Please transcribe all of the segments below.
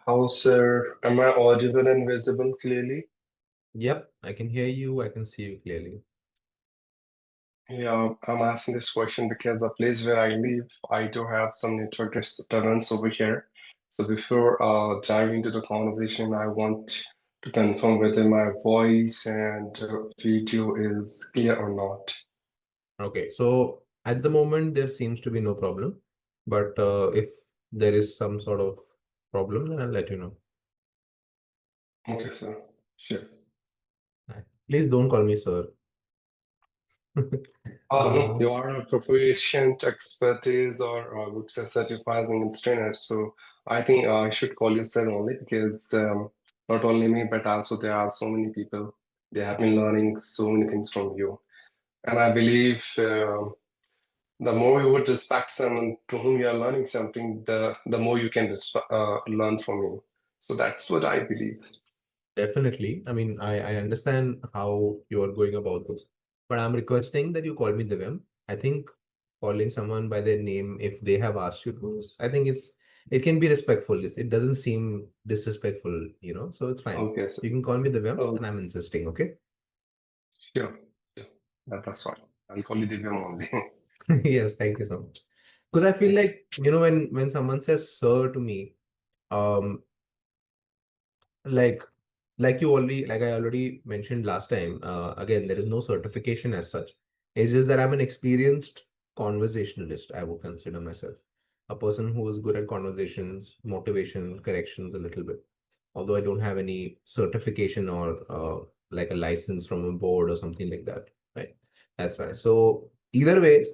How, sir? Am I audible and visible clearly? Yep, I can hear you. I can see you clearly. Yeah, I'm asking this question because the place where I live, I do have some network disturbance over here. So before diving into the conversation, I want to confirm whether my voice and video is clear or not. Okay, so at the moment there seems to be no problem, but if there is some sort of problem, then I'll let you know. Okay, sir. Sure. Please don't call me sir. No, Uh, you are a proficient expertise or I would say certified English trainer. So I think I should call you sir only because not only me, but also there are so many people. They have been learning so many things from you. And I believe the more you would respect someone to whom you are learning something, the more you can learn from him. So that's what I believe. Definitely. I mean, I understand how you're going about this, but I'm requesting that you call me Divyam. I think calling someone by their name if they have asked you to, I think it can be respectful. It doesn't seem disrespectful, so it's fine. Okay, sir. You can call me Divyam Oh, and I'm insisting, okay? sure. Sure. That's fine. I'll call you Divyam only. Yes, thank you so much. Because I feel Yes. like, when someone says sir to me, um, like like I already mentioned last time, again, there is no certification as such. It's just that I'm an experienced conversationalist, I would consider myself. A person who is good at conversations, motivation, corrections a little bit. Although I don't have any certification or like a license from a board or something like that. Right. That's why. So either way,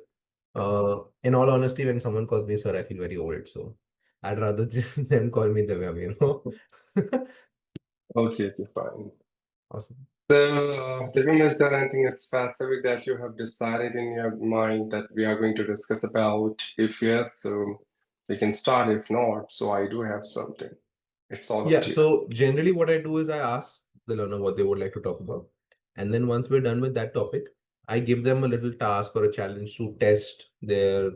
in all honesty, when someone calls me sir, I feel very old. So I'd rather just them call me Divyam. Okay, okay, fine. Awesome. So, Devin, is there anything specific that you have decided in your mind that we are going to discuss about? If yes, so we can start. If not, so I do have something. It's all up Yeah, to you. so generally what I do is I ask the learner what they would like to talk about. And then once we're done with that topic, I give them a little task or a challenge to test their,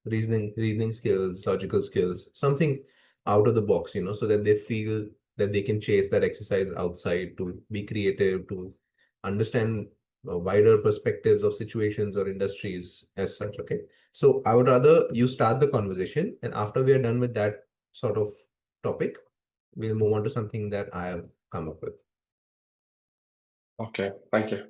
reasoning skills, logical skills, something out of the box, so that they feel that they can chase that exercise outside to be creative, to understand wider perspectives of situations or industries as such. Okay. So I would rather you start the conversation, and after we are done with that sort of topic, we'll move on to something that I have come up with. Okay, thank you.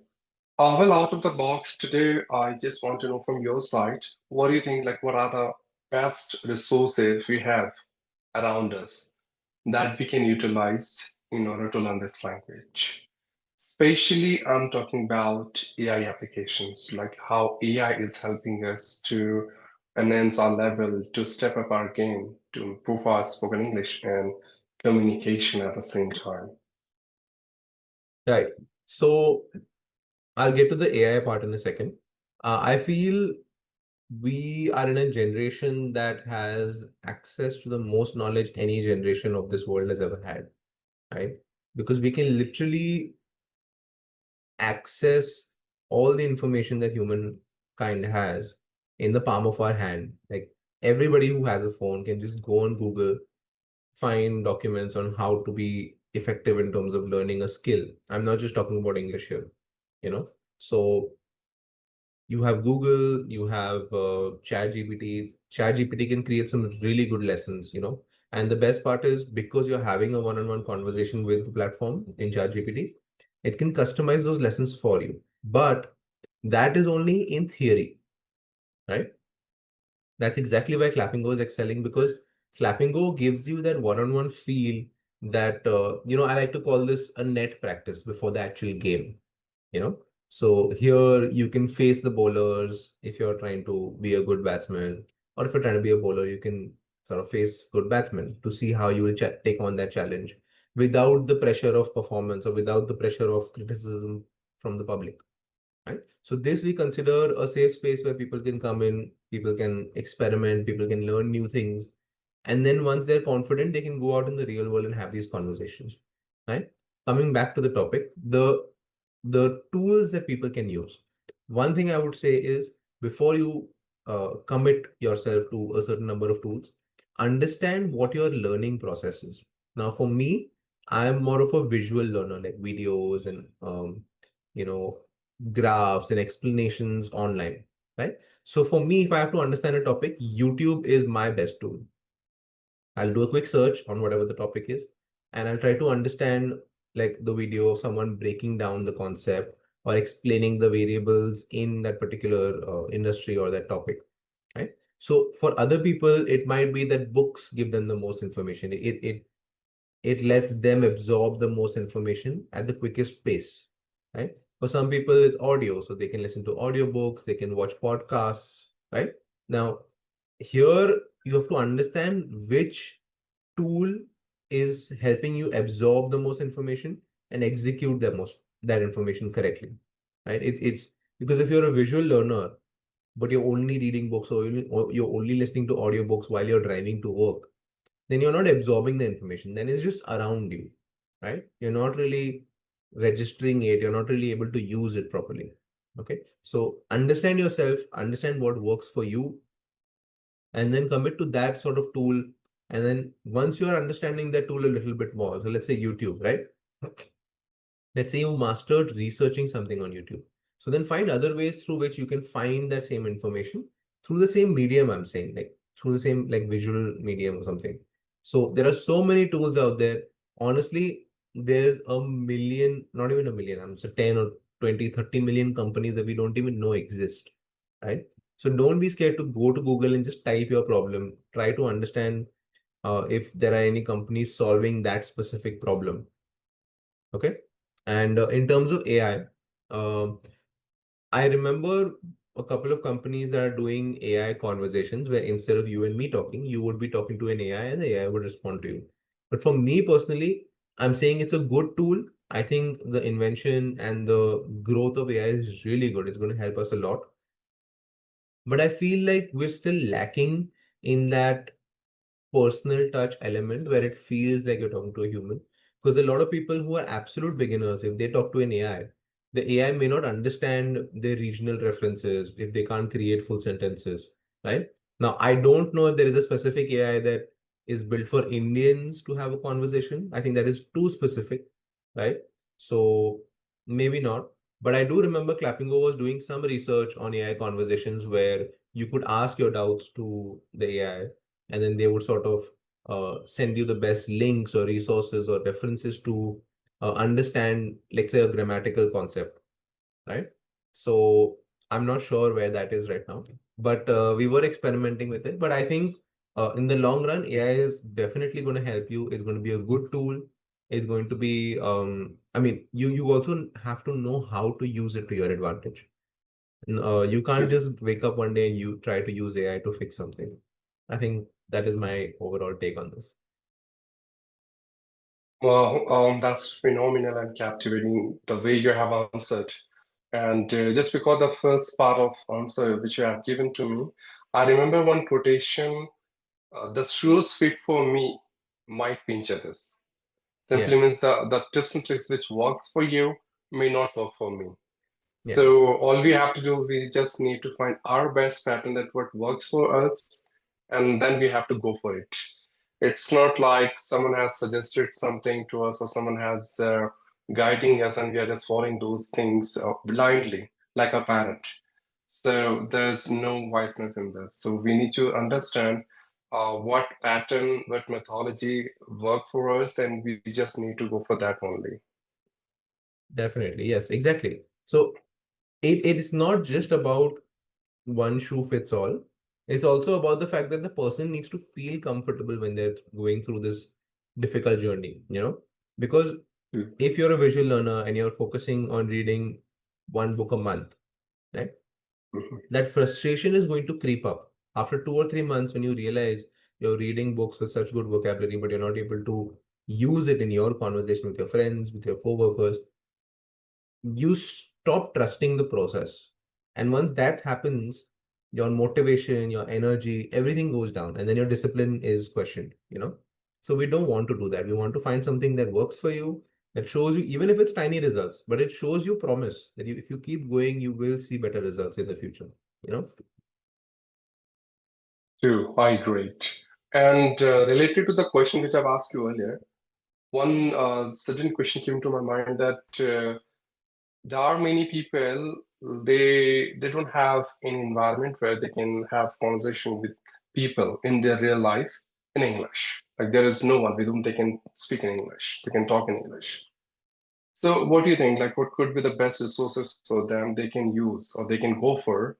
Well, out of the box today, I just want to know from your side, what do you think? Like, what are the best resources we have around us that we can utilize in order to learn this language? Especially, I'm talking about AI applications, like how AI is helping us to enhance our level, to step up our game, to improve our spoken English and communication at the same time. Right. So I'll get to the AI part in a second. I feel we are in a generation that has access to the most knowledge any generation of this world has ever had, right? Because we can literally access all the information that humankind has in the palm of our hand. Like everybody who has a phone can just go on Google, find documents on how to be effective in terms of learning a skill. I'm not just talking about English here, you know. So you have Google, you have ChatGPT. ChatGPT can create some really good lessons, And the best part is because you're having a one-on-one conversation with the platform in ChatGPT, it can customize those lessons for you. But that is only in theory, right? That's exactly why Clapingo is excelling, because Clapingo gives you that one-on-one feel that, I like to call this a net practice before the actual game, you know. So here you can face the bowlers if you're trying to be a good batsman, or if you're trying to be a bowler, you can sort of face good batsmen to see how you will take on that challenge without the pressure of performance or without the pressure of criticism from the public. Right. So this we consider a safe space where people can come in, people can experiment, people can learn new things. And then once they're confident, they can go out in the real world and have these conversations. Right. Coming back to the topic, the tools that people can use. One thing I would say is, before you commit yourself to a certain number of tools, understand what your learning process is. Now, for me, I'm more of a visual learner, like videos and you know, graphs and explanations online, right? So for me, if I have to understand a topic, YouTube is my best tool. I'll do a quick search on whatever the topic is, and I'll try to understand like the video of someone breaking down the concept or explaining the variables in that particular industry or that topic, right? So for other people, it might be that books give them the most information. It lets them absorb the most information at the quickest pace, right? For some people, it's audio, so they can listen to audiobooks, they can watch podcasts, right? Now, here you have to understand which tool is helping you absorb the most information and execute that information correctly, right? It's because if you're a visual learner, but you're only reading books or you're only listening to audiobooks while you're driving to work, then you're not absorbing the information. Then it's just around you, right? You're not really registering it. You're not really able to use it properly. Okay. So understand yourself, understand what works for you, and then commit to that sort of tool. And then once you are understanding that tool a little bit more, so let's say YouTube, right? Let's say you mastered researching something on YouTube. So then find other ways through which you can find that same information through the same medium, I'm saying, like through the same like visual medium or something. So there are so many tools out there. Honestly, there's a million, not even a million, I'm saying 10 or 20, 30 million companies that we don't even know exist, right? So don't be scared to go to Google and just type your problem. Try to understand if there are any companies solving that specific problem. Okay. And in terms of AI, I remember a couple of companies that are doing AI conversations where instead of you and me talking, you would be talking to an AI and the AI would respond to you. But for me personally, I'm saying it's a good tool. I think the invention and the growth of AI is really good. It's going to help us a lot. But I feel like we're still lacking in that personal touch element where it feels like you're talking to a human. Because a lot of people who are absolute beginners, if they talk to an AI, the AI may not understand their regional references if they can't create full sentences, right? Now, I don't know if there is a specific AI that is built for Indians to have a conversation. I think that is too specific, right? So maybe not. But I do remember Clapingo was doing some research on AI conversations where you could ask your doubts to the AI and then they would sort of send you the best links or resources or references to understand, let's say, a grammatical concept, right? So I'm not sure where that is right now, but we were experimenting with it. But I think in the long run, AI is definitely going to help you. It's going to be a good tool. It's going to be, I mean, you also have to know how to use it to your advantage. You can't just wake up one day and you try to use AI to fix something. I think that is my overall take on this. Well, that's phenomenal and captivating the way you have answered. And just because the first part of answer which you have given to me, I remember one quotation, the shoes fit for me, might pinch others. Yeah, Simply means the tips and tricks which works for you may not work for me. yeah, So all we have to do, we just need to find our best pattern that what works for us, and then we have to go for it. It's not like someone has suggested something to us or someone has guiding us and we are just following those things blindly, like a parrot. So there's no wiseness in this. So we need to understand what pattern, what methodology work for us, and we just need to go for that only. definitely. Yes, exactly. So it is not just about one shoe fits all. It's also about the fact that the person needs to feel comfortable when they're going through this difficult journey, because Mm. if you're a visual learner and you're focusing on reading one book a month, right? Mhm. That frustration is going to creep up after 2 or 3 months when you realize you're reading books with such good vocabulary, but you're not able to use it in your conversation with your friends, with your coworkers. You stop trusting the process. And once that happens, your motivation, your energy, everything goes down, and then your discipline is questioned. So we don't want to do that. We want to find something that works for you, that shows you, even if it's tiny results, but it shows you promise that if you keep going, you will see better results in the future. You know? True, I agree. And related to the question which I've asked you earlier, one certain question came to my mind that there are many people they don't have an environment where they can have conversation with people in their real life in English. Like there is no one with whom they can speak in English. They can talk in English. So what do you think? Like what could be the best resources for them they can use or they can go for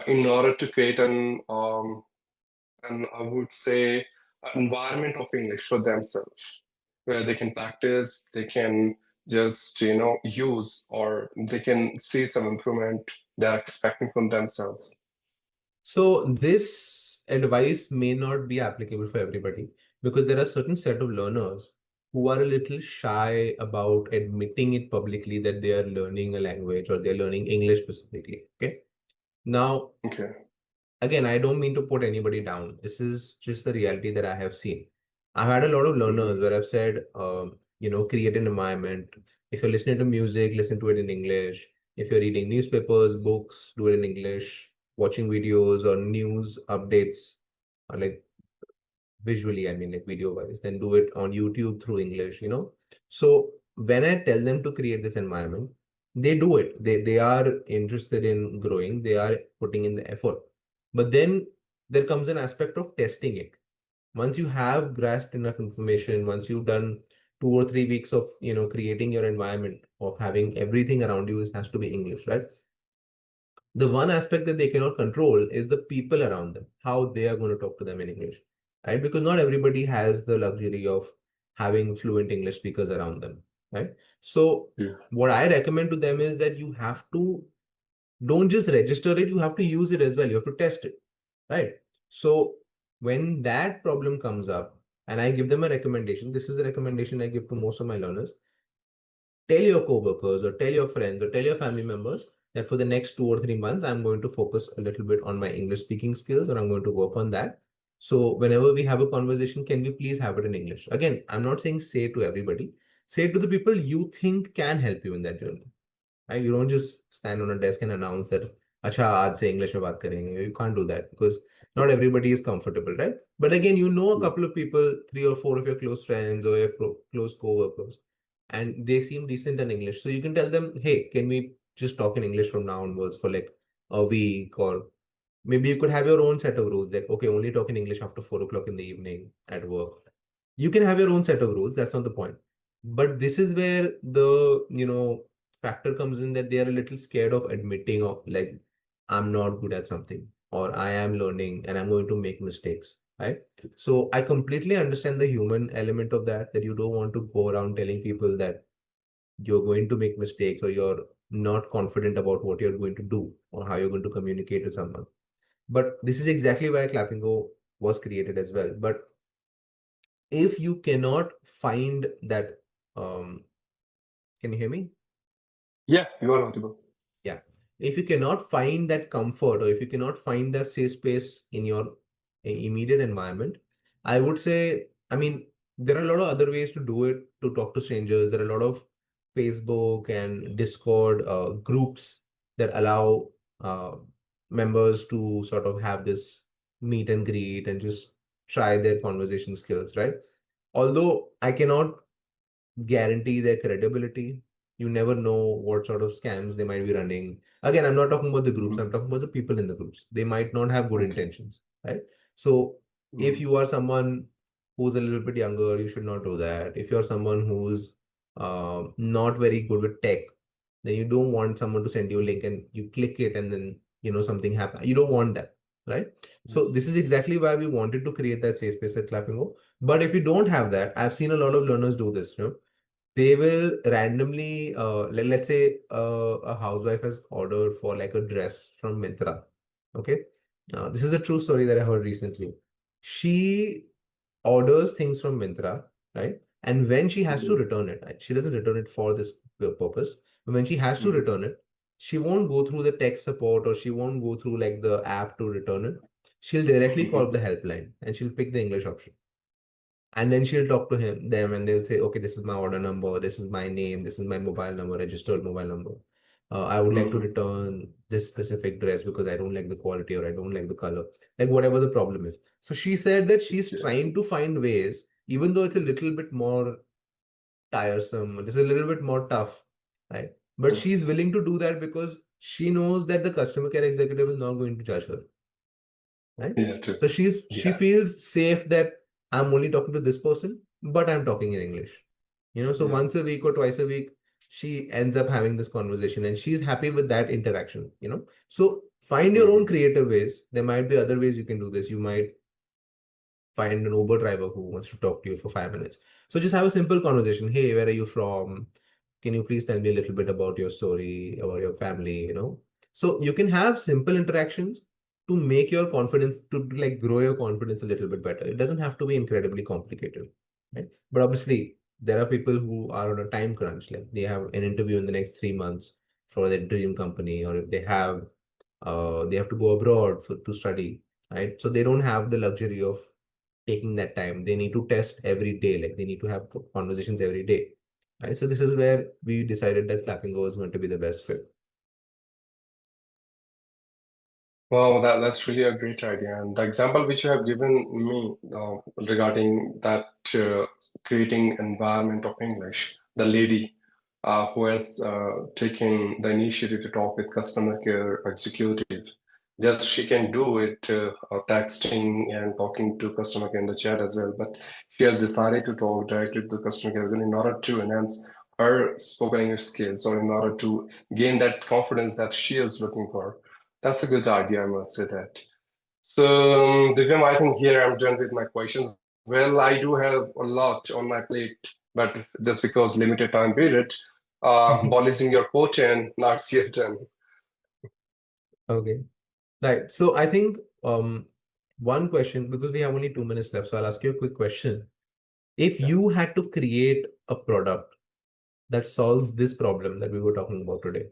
in order to create an I would say environment of English for themselves, where they can practice, they can just use, or they can see some improvement they're expecting from themselves. So this advice may not be applicable for everybody because there are certain set of learners who are a little shy about admitting it publicly that they are learning a language or they're learning English specifically. Okay. Now, Okay. again, I don't mean to put anybody down. This is just the reality that I have seen. I've had a lot of Hmm. learners where I've said, create an environment. If you're listening to music, listen to it in English. If you're reading newspapers, books, do it in English. Watching videos or news updates, like visually, I mean, like video wise, then do it on YouTube through English. So when I tell them to create this environment, they do it. They are interested in growing, they are putting in the effort. But then there comes an aspect of testing it. Once you have grasped enough information, once you've done 2 or 3 weeks of creating your environment of having everything around you has to be English, right? The one aspect that they cannot control is the people around them, how they are going to talk to them in English, right? Because not everybody has the luxury of having fluent English speakers around them, right? So Yeah. what I recommend to them is that you have to don't just register it, you have to use it as well. You have to test it, right? So when that problem comes up, and I give them a recommendation, this is the recommendation I give to most of my learners. Tell your coworkers or tell your friends or tell your family members that for the next 2 or 3 months, I'm going to focus a little bit on my English speaking skills or I'm going to work on that. So whenever we have a conversation, can we please have it in English? Again, I'm not saying say to everybody, say to the people you think can help you in that journey. Right? You don't just stand on a desk and announce that, "Acha, aaj se English mein baat karenge." You can't do that because not everybody is comfortable, right? But again, you know a Yeah. couple of people, 3 or 4 of your close friends or your close co-workers, and they seem decent in English. So you can tell them, hey, can we just talk in English from now onwards for like a week? Or maybe you could have your own set of rules, like, okay, only talk in English after 4 o'clock in the evening at work. You can have your own set of rules. That's not the point. But this is where the factor comes in that they are a little scared of admitting of like, I'm not good at something or I am learning and I'm going to make mistakes. Right. So I completely understand the human element of that you don't want to go around telling people that you're going to make mistakes or you're not confident about what you're going to do or how you're going to communicate with someone. But this is exactly why Clapingo was created as well. But if you cannot find that, can you hear me? Yeah, you are audible. Yeah. If you cannot find that comfort or if you cannot find that safe space in your immediate environment, I would say, I mean, there are a lot of other ways to do it, to talk to strangers. There are a lot of Facebook and Discord groups that allow uh, members to sort of have this meet and greet and just try their conversation skills, right? Although I cannot guarantee their credibility. You never know what sort of scams they might be running. Again, I'm not talking about the groups, Mhm. I'm talking about the people in the groups. They might not have good Okay. intentions, right? So if Mhm. you are someone who's a little bit younger, you should not do that. If you're someone who's not very good with tech, then you don't want someone to send you a link and you click it and then something happens. You don't want that, right? Yeah. So this is exactly why we wanted to create that safe space at Clappingo. But if you don't have that, I've seen a lot of learners do this. They will randomly let's say a housewife has ordered for like a dress from Myntra. Okay. This is a true story that I heard recently. She orders things from Myntra, right? And when she has to Mhm. return it, right, she doesn't return it for this purpose, but when she has to Mhm. return it, she won't go through the tech support or she won't go through like the app to return it. She'll directly call up the helpline and she'll pick the English option, and then she'll talk to them and they'll say, okay, this is my order number, this is my name, this is my mobile number, registered mobile number. I would like to Mhm. return this specific dress because I don't like the quality or I don't like the color, like whatever the problem is. So she said that she's Yeah. trying to find ways, even though it's a little bit more tiresome, it is a little bit more tough, right? But Mm. she's willing to do that because she knows that the customer care executive is not going to judge her, right? Yeah, true. So she Yeah. feels safe that I'm only talking to this person, but I'm talking in English. So Yeah. once a week or twice a week, she ends up having this conversation and she's happy with that interaction. So find your own Mhm. creative ways. There might be other ways you can do this. You might find an Uber driver who wants to talk to you for 5 minutes. So just have a simple conversation. Hey, where are you from? Can you please tell me a little bit about your story, about your family? So you can have simple interactions to make your confidence, to like grow your confidence a little bit better. It doesn't have to be incredibly complicated, right? But obviously, there are people who are on a time crunch, like they have an interview in the next 3 months for their dream company, or if they have to go abroad to study, right? So they don't have the luxury of taking that time. They need to test every day, like they need to have conversations every day, right? So this is where we decided that Clapingo is going to be the best fit. Well, that's really a great idea. And the example which you have given me regarding that creating environment of English, the lady who has taken the initiative to talk with customer care executive, just she can do it texting and talking to customer care in the chat as well. But she has decided to talk directly to the customer care in order to enhance her spoken English skills or in order to gain that confidence that she is looking for. That's a good idea, I must say that. So, Divyam, I think here I'm done with my questions. Well, I do have a lot on my plate, but just because limited time period, abolishing your quote and not see it done. Okay. Right. So I think one question, because we have only 2 minutes left, so I'll ask you a quick question. If Yeah. you had to create a product that solves this problem that we were talking about today,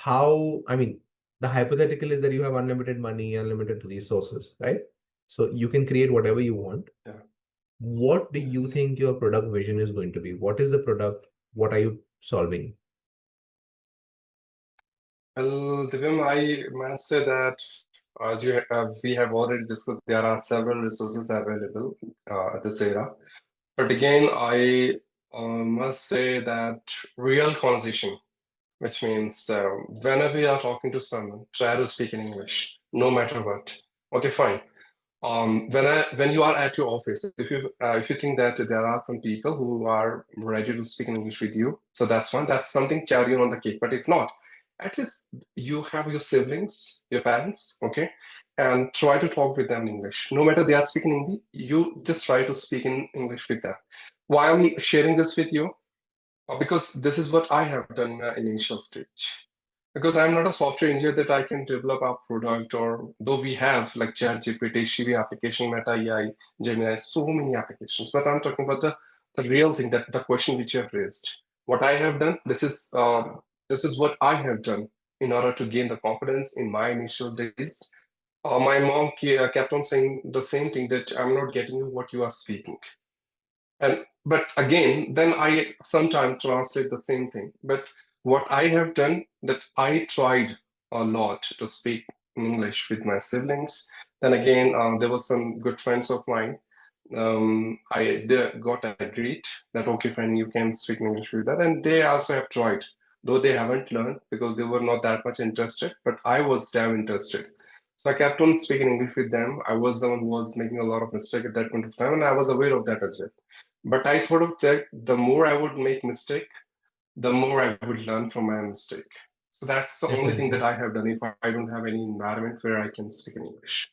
I mean, the hypothetical is that you have unlimited money, unlimited resources, right? So you can create whatever you want. Yeah. What do you Yes. think your product vision is going to be? What is the product? What are you solving? Well, Divyam, I must say that as we have already discussed, there are several resources available at this era. But again, I must say that real conversation, which means whenever you are talking to someone, try to speak in English, no matter what. Okay, fine. When you are at your office, if you think that there are some people who are ready to speak in English with you, so that's one. That's something cherry on the cake. But if not, at least you have your siblings, your parents, okay, and try to talk with them in English. No matter they are speaking Hindi, you just try to speak in English with them. Why I'm sharing this with you? Because this is what I have done in initial stage. Because I'm not a software engineer that I can develop a product, or though we have like ChatGPT, Shiv application, Meta AI, Gemini, so many applications. But I'm talking about the real thing, that the question which you have raised. What I have done, this is what I have done in order to gain the confidence in my initial days. My mom kept on saying the same thing, that I'm not getting you what you are speaking. And but again, then I sometimes translate the same thing. But what I have done, that I tried a lot to speak in English with my siblings. Then again, there were some good friends of mine. They got agreed that okay, fine, you can speak in English with that, and they also have tried, though they haven't learned because they were not that much interested. But I was damn interested. So I kept on speaking English with them. I was the one who was making a lot of mistake at that point of time, and I was aware of that as well. But I thought of that the more I would make mistake, the more I would learn from my mistake. So that's the only thing that Definitely. I have done if I don't have any environment where I can speak in English.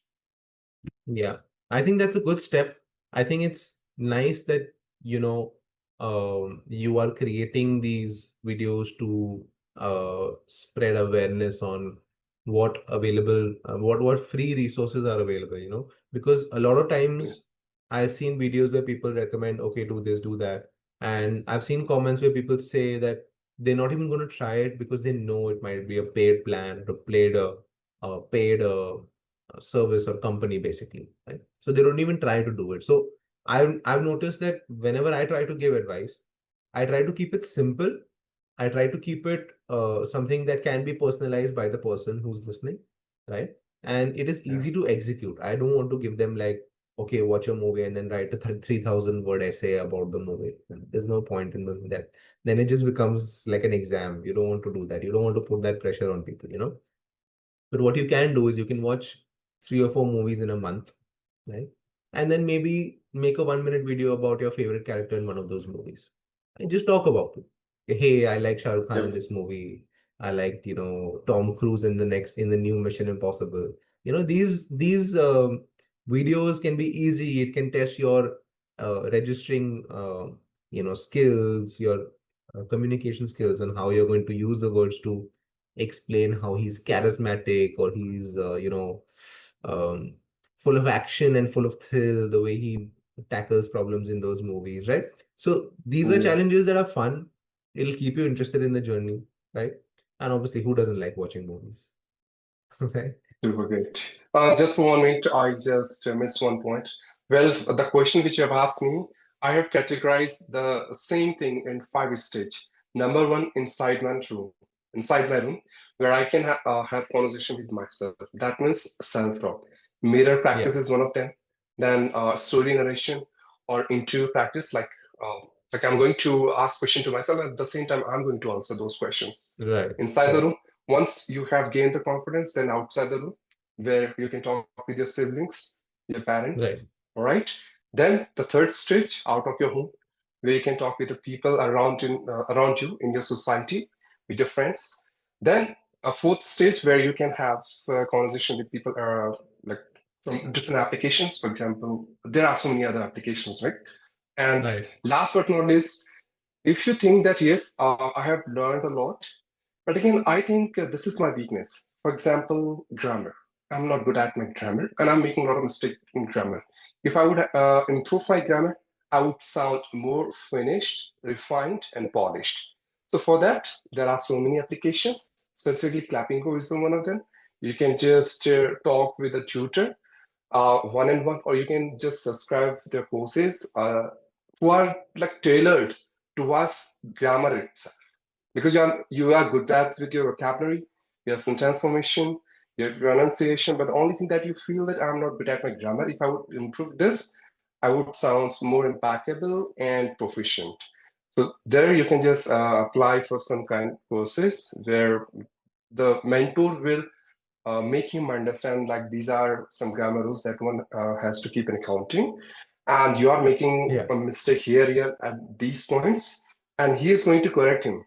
Yeah, I think that's a good step. I think it's nice that, you know, you are creating these videos to spread awareness on what free resources are available, because a lot of Yeah, times I've seen videos where people recommend, okay, do this, do that. And I've seen comments where people say that they're not even going to try it because they know it might be a paid plan or paid service or company basically, right? So they don't even try to do it. So I've noticed that whenever I try to give advice, I try to keep it simple. I try to keep it something that can be personalized by the person who's listening, right? And it is yeah, easy to execute. I don't want to give them like okay, watch a movie and then write a 3,000 word essay about the movie. There's no point in doing that. Then it just becomes like an exam. You don't want to do that. You don't want to put that pressure on people, you know? But what you can do is you can watch 3 or 4 movies in a month, right? And then maybe make a 1 minute video about your favorite character in one of those movies. And just talk about it. Hey, I like Shah Rukh Khan in Yep. this movie. I liked, Tom Cruise in the new Mission Impossible. These videos can be easy. It can test your registering skills, your communication skills, and how you're going to use the words to explain how he's charismatic or he's um, full of action and full of thrill, the way he tackles problems in those movies, right? So these are Yes. challenges that are fun. It'll keep you interested in the journey, right? And obviously, who doesn't like watching movies? Okay. Super great. Just for 1 minute, I just missed one point. Well, the question which you have asked me, I have categorized the same thing in 5 stage. Number one, inside my room, where I can have conversation with myself. That means self-talk. Mirror Yeah. practice is one of them. Then story narration or interview practice, like I'm going to ask question to myself at the same time I'm going to answer those questions. Right. Inside the Right. room, once you have gained the confidence, then outside the room, where you can talk with your siblings, your Right. parents, all right? Then the third stage, out of your home, where you can talk with the people around you in your society, with your friends. Then a fourth stage where you can have a conversation with people like from different applications. For example, there are so many other applications, right? And Right. last but not least, if you think that yes, I have learned a lot, but again, I think this is my weakness. For example, grammar. I'm not good at my grammar, and I'm making a lot of mistakes in grammar. If I would improve my grammar, I would sound more finished, refined, and polished. So for that, there are so many applications. Specifically, Clapingo is one of them. You can just talk with a tutor one on one, or you can just subscribe their courses who are like tailored towards grammar itself. Because you are good at with your vocabulary, your sentence formation, your pronunciation, but the only thing that you feel that I'm not good at my grammar, if I would improve this, I would sound more impeccable and proficient. So there you can just apply for some kind of courses where the mentor will make him understand like these are some grammar rules that one has to keep in accounting, and you are making Yeah. a mistake here at these points, and he is going to correct him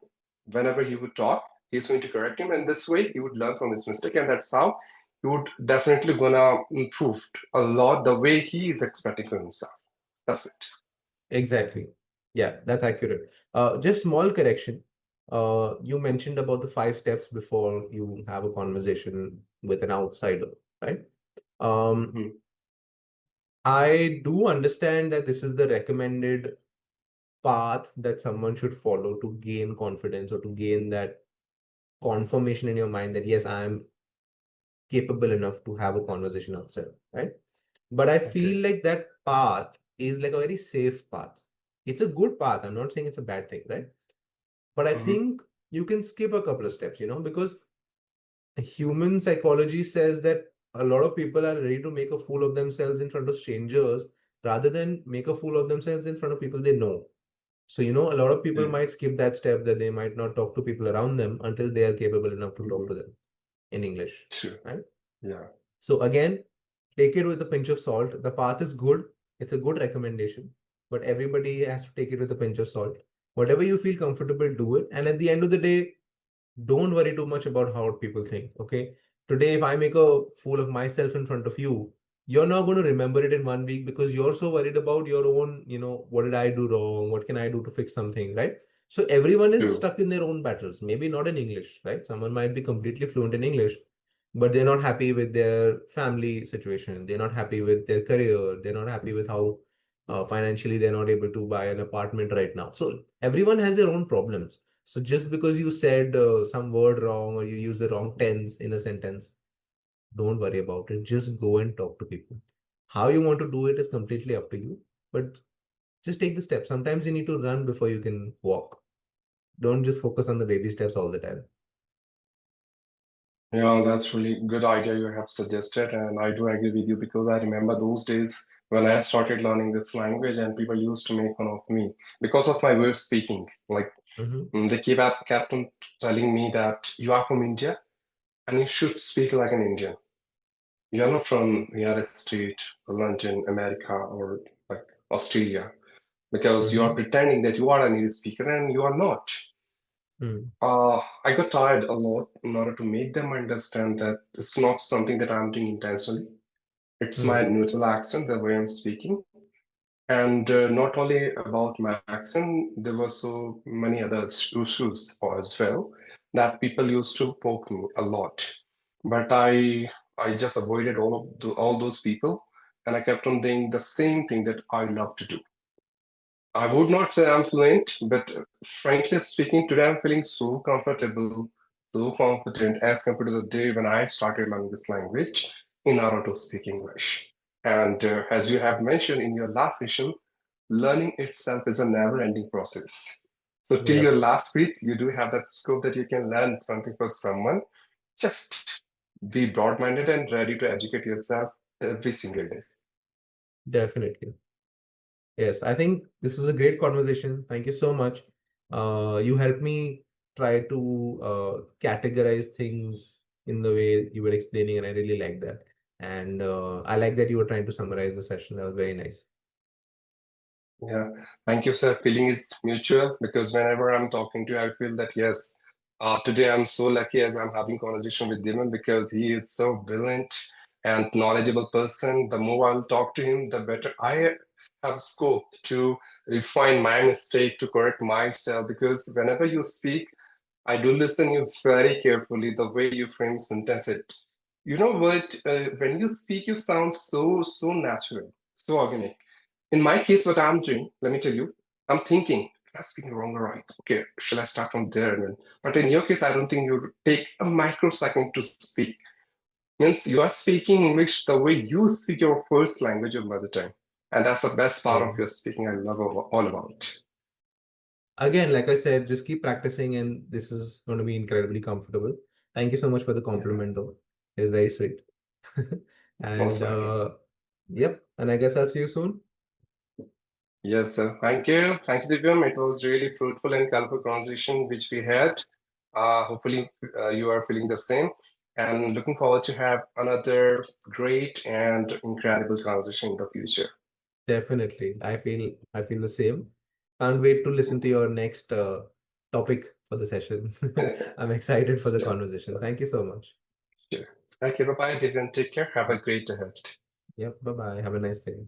whenever he would talk. He's going to correct him, and this way he would learn from his mistake, and that's how he would definitely gonna improve a lot the way he is expecting from himself. That's it. Exactly. Yeah, that's accurate. Just small correction. You mentioned about the 5 steps before you have a conversation with an outsider, right? Um, Mhm. I do understand that this is the recommended path that someone should follow to gain confidence or to gain that confirmation in your mind that yes, I am capable enough to have a conversation outside, right? But I Okay. feel like that path is like a very safe path. It's a good path. I'm not saying it's a bad thing, right? But I Mhm. think you can skip a couple of steps, because human psychology says that a lot of people are ready to make a fool of themselves in front of strangers rather than make a fool of themselves in front of people they know. So, a lot of people Yeah. might skip that step that they might not talk to people around them until they are capable enough to talk Mhm. to them in English, True. right? Yeah. So again, take it with a pinch of salt. The path is good. It's a good recommendation, but everybody has to take it with a pinch of salt. Whatever you feel comfortable, do it. And at the end of the day, don't worry too much about how people think. Okay. Today, if I make a fool of myself in front of you, you're not going to remember it in 1 week because you're so worried about your own, what did I do wrong? What can I do to fix something? Right. So everyone is True. stuck in their own battles. Maybe not in English, right? Someone might be completely fluent in English, but they're not happy with their family situation. They're not happy with their career. They're not happy with how financially they're not able to buy an apartment right now. So everyone has their own problems. So just because you said some word wrong or you use the wrong tense in a sentence, don't worry about it. Just go and talk to people. How you want to do it is completely up to you, but just take the step. Sometimes you need to run before you can walk. Don't just focus on the baby steps all the time. Yeah, that's really good idea you have suggested, and I do agree with you because I remember those days when I started learning this language, and people used to make fun of me because of my way of speaking. Like Mm-hmm. they kept on telling me that you are from India and you should speak like an Indian. You are not from United States, London, America, or like Australia, because you are Mm-hmm. pretending that you are a native speaker and you are not. Mm. I got tired a lot in order to make them understand that it's not something that I'm doing intentionally. It's my Mm. neutral accent, the way I'm speaking. And not only about my accent, there were so many other issues as well that people used to poke me a lot. But I just avoided all those people, and I kept on doing the same thing that I love to do. I would not say I'm fluent, but frankly speaking, today I'm feeling so comfortable, so confident as compared to the day when I started learning this language in order to speak English. And as you have mentioned in your last session, learning itself is a never-ending process. So till Yep, your last breath, you do have that scope that you can learn something from someone. Just be broad-minded and ready to educate yourself every single day. definitely. Yes, I think this was a great conversation. Thank you so much. You helped me try to categorize things in the way you were explaining, and I really like that. And I like that you were trying to summarize the session. That was very nice. Yeah, thank you, sir. Feeling is mutual because whenever I'm talking to you, I feel that yes, today I'm so lucky as I'm having conversation with Dylan because he is so brilliant and knowledgeable person. The more I'll talk to him, the better I have scope to refine my mistake, to correct myself. Because whenever you speak, I do listen you very carefully, the way you frame sentence it. You know what? When you speak, you sound so natural, so organic. In my case, what I'm doing, let me tell you, I'm thinking, am I speaking wrong or right? Okay, shall I start from there? And then, but in your case, I don't think you take a microsecond to speak. Means you are speaking English the way you speak your first language, your mother tongue. And that's the best part of Yeah. your speaking I love all about. Again, like I said, just keep practicing, and this is going to be incredibly comfortable. Thank you so much for the Yeah, compliment, though. It's very sweet. most And welcome. yep, and I guess I'll see you soon. Yes, sir. Thank you. Thank you, Divyam. It was really fruitful and colorful conversation which we had. Hopefully, you are feeling the same. And looking forward to have another great and incredible conversation in the future. Definitely. I feel the same. Can't wait to listen to your next topic for the session. I'm excited for the Sure, conversation. sir. Thank you so much. Sure. Okay, bye-bye, Divyam. Take care. Have a great day ahead. Yep, bye-bye. Have a nice day.